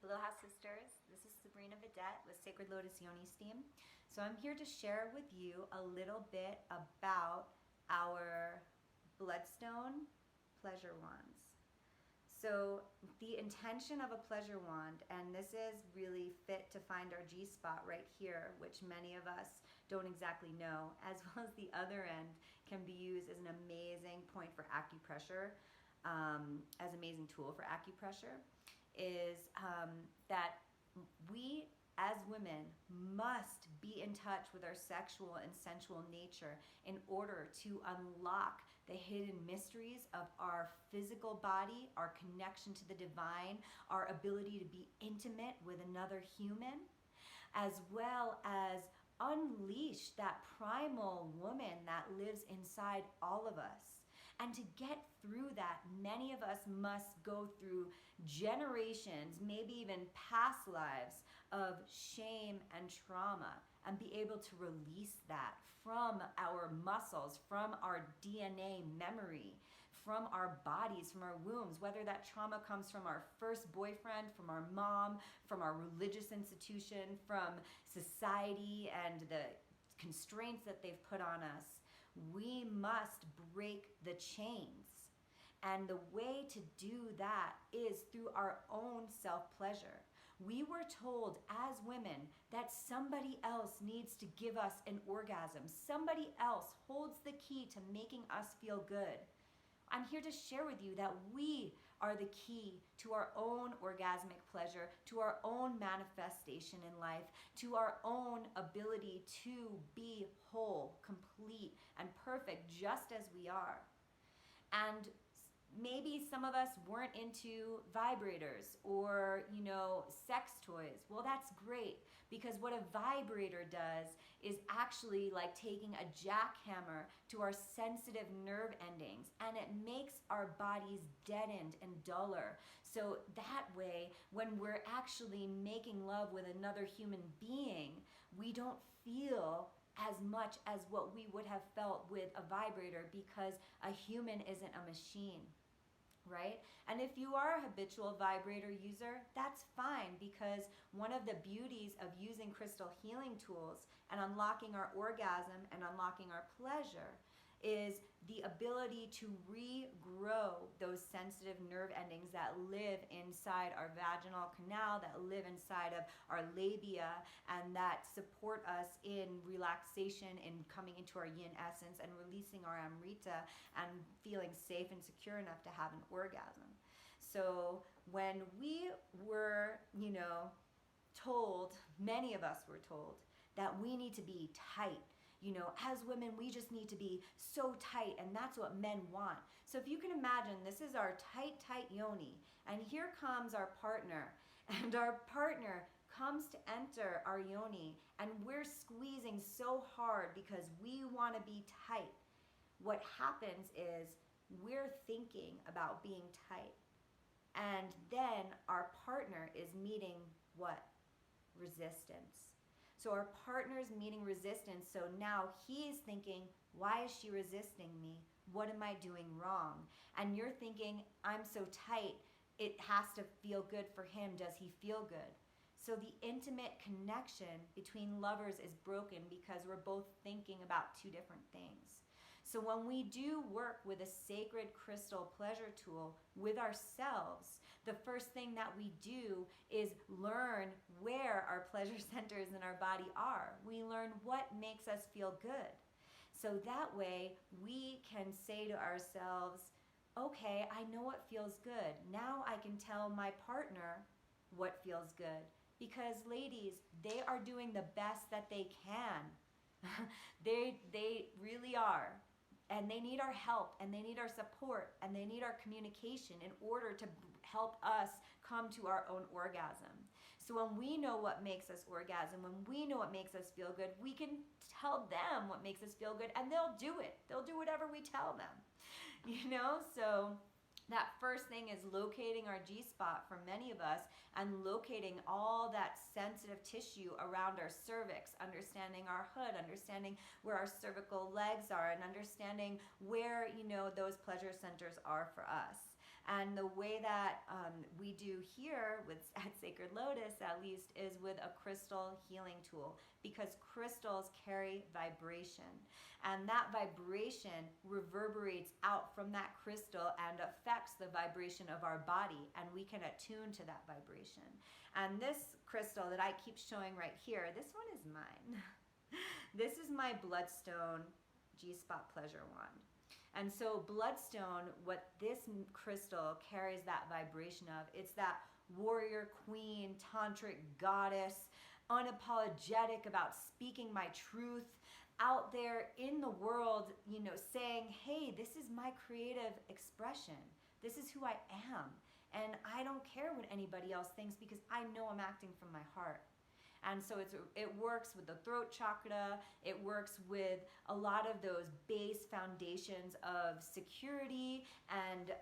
Aloha sisters, this is Sabrina Vidette with Sacred Lotus Yoni Steam. So I'm here to share with you a little bit about our bloodstone pleasure wands. So the intention of a pleasure wand, and this is really fit to find our G-spot right here, which many of us don't exactly know, as well as the other end can be used as an amazing point for acupressure, as an amazing tool for acupressure, is that we as women must be in touch with our sexual and sensual nature in order to unlock the hidden mysteries of our physical body, our connection to the divine, our ability to be intimate with another human, as well as unleash that primal woman that lives inside all of us. And to get through that, many of us must go through generations, maybe even past lives of shame and trauma, and be able to release that from our muscles, from our DNA memory, from our bodies, from our wombs, whether that trauma comes from our first boyfriend, from our mom, from our religious institution, from society and the constraints that they've put on us. We must break the chains. And the way to do that is through our own self-pleasure. We were told as women that somebody else needs to give us an orgasm. Somebody else holds the key to making us feel good. I'm here to share with you that we are the key to our own orgasmic pleasure, to our own manifestation in life, to our own ability to be whole, complete, and perfect just as we are. And maybe some of us weren't into vibrators or, sex toys. Well, that's great, because what a vibrator does is actually like taking a jackhammer to our sensitive nerve endings, and it makes our bodies deadened and duller. So that way, when we're actually making love with another human being, we don't feel as much as what we would have felt with a vibrator, because a human isn't a machine, right? And if you are a habitual vibrator user, that's fine, because one of the beauties of using crystal healing tools and unlocking our orgasm and unlocking our pleasure is the ability to regrow those sensitive nerve endings that live inside our vaginal canal, that live inside of our labia, and that support us in relaxation, in coming into our yin essence and releasing our amrita and feeling safe and secure enough to have an orgasm. So when we were, told, many of us were told, that we need to be tight. As women, we just need to be so tight, and that's what men want. So if you can imagine, this is our tight, tight yoni, and here comes our partner, and our partner comes to enter our yoni, and we're squeezing so hard because we want to be tight. What happens is we're thinking about being tight, and then our partner is meeting what? Resistance. So our partner's meeting resistance, so now he's thinking, why is she resisting me? What am I doing wrong? And you're thinking, I'm so tight, it has to feel good for him. Does he feel good? So the intimate connection between lovers is broken because we're both thinking about two different things. So when we do work with a sacred crystal pleasure tool with ourselves, the first thing that we do is learn where our pleasure centers in our body are. We learn what makes us feel good. So that way we can say to ourselves, okay, I know what feels good. Now I can tell my partner what feels good. Because ladies, they are doing the best that they can. They really are. And they need our help, and they need our support, and they need our communication in order to help us come to our own orgasm. So when we know what makes us orgasm, when we know what makes us feel good, we can tell them what makes us feel good, and they'll do it. They'll do whatever we tell them. So that first thing is locating our G-spot for many of us, and locating all that sensitive tissue around our cervix, understanding our hood, understanding where our cervical legs are, and understanding where, those pleasure centers are for us. And the way that we do here at Sacred Lotus, at least, is with a crystal healing tool, because crystals carry vibration. And that vibration reverberates out from that crystal and affects the vibration of our body, and we can attune to that vibration. And this crystal that I keep showing right here, this one is mine. This is my Bloodstone G-spot pleasure wand. And so Bloodstone, what this crystal carries that vibration of, it's that warrior queen, tantric goddess, unapologetic about speaking my truth out there in the world, saying, hey, this is my creative expression. This is who I am. And I don't care what anybody else thinks, because I know I'm acting from my heart. And so it works with the throat chakra. It works with a lot of those base foundations of security and,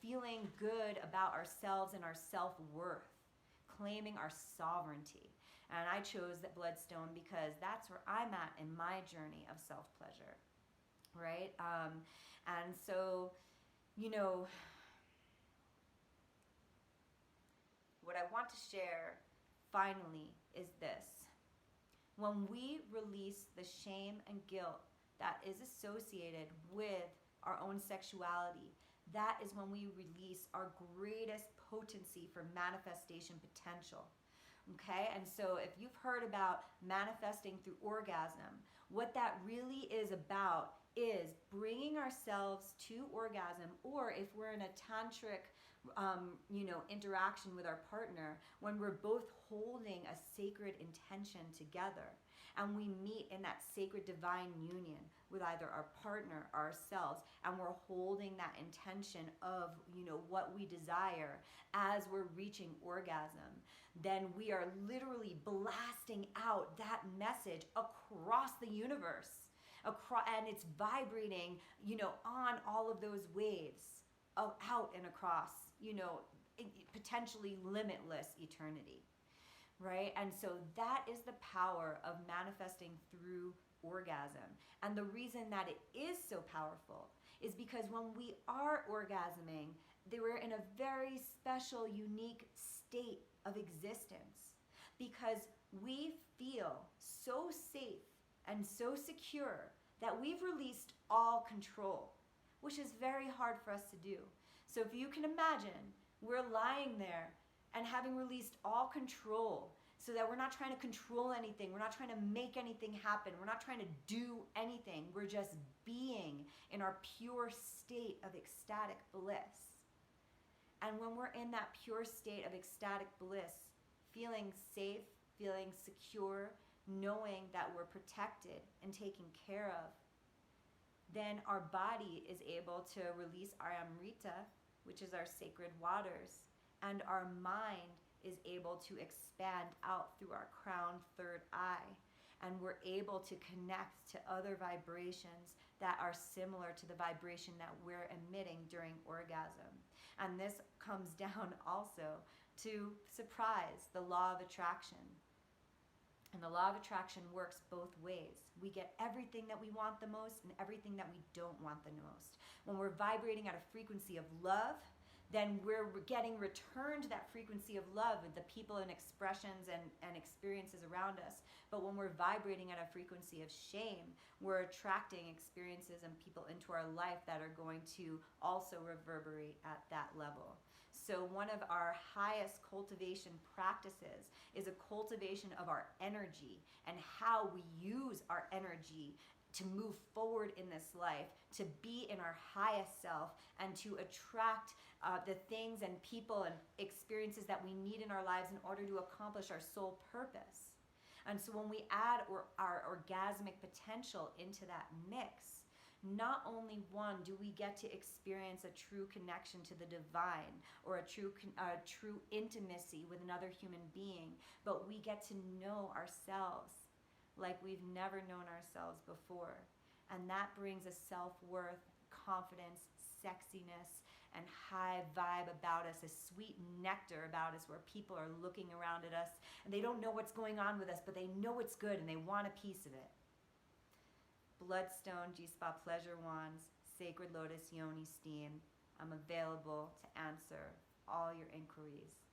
feeling good about ourselves and our self-worth, claiming our sovereignty. And I chose that Bloodstone because that's where I'm at in my journey of self-pleasure, right? And so, what I want to share finally is this. When we release the shame and guilt that is associated with our own sexuality, that is when we release our greatest potency for manifestation potential. Okay, and so if you've heard about manifesting through orgasm, what that really is about is bringing ourselves to orgasm, or if we're in a tantric interaction with our partner, when we're both holding a sacred intention together, and we meet in that sacred divine union with either our partner or ourselves, and we're holding that intention of what we desire as we're reaching orgasm, then we are literally blasting out that message across the universe, and it's vibrating on all of those waves out and across potentially limitless eternity, right? And so that is the power of manifesting through orgasm. And the reason that it is so powerful is because when we are orgasming, we're in a very special, unique state of existence, because we feel so safe and so secure that we've released all control, which is very hard for us to do. So if you can imagine, we're lying there and having released all control, so that we're not trying to control anything, we're not trying to make anything happen, we're not trying to do anything, we're just being in our pure state of ecstatic bliss. And when we're in that pure state of ecstatic bliss, feeling safe, feeling secure, knowing that we're protected and taken care of, then our body is able to release our Amrita, which is our sacred waters, and our mind is able to expand out through our crown third eye, and we're able to connect to other vibrations that are similar to the vibration that we're emitting during orgasm. And this comes down also to, surprise, the law of attraction. And the law of attraction works both ways. We get everything that we want the most and everything that we don't want the most. When we're vibrating at a frequency of love, then we're getting returned that frequency of love with the people and expressions and experiences around us. But when we're vibrating at a frequency of shame, we're attracting experiences and people into our life that are going to also reverberate at that level. So one of our highest cultivation practices is a cultivation of our energy and how we use our energy to move forward in this life, to be in our highest self, and to attract the things and people and experiences that we need in our lives in order to accomplish our soul purpose. And so when we add our orgasmic potential into that mix, not only one, do we get to experience a true connection to the divine or a true intimacy with another human being, but we get to know ourselves like we've never known ourselves before. And that brings a self-worth, confidence, sexiness, and high vibe about us, a sweet nectar about us where people are looking around at us and they don't know what's going on with us, but they know it's good and they want a piece of it. Bloodstone, G-Spot Pleasure Wands, Sacred Lotus Yoni Steam. I'm available to answer all your inquiries.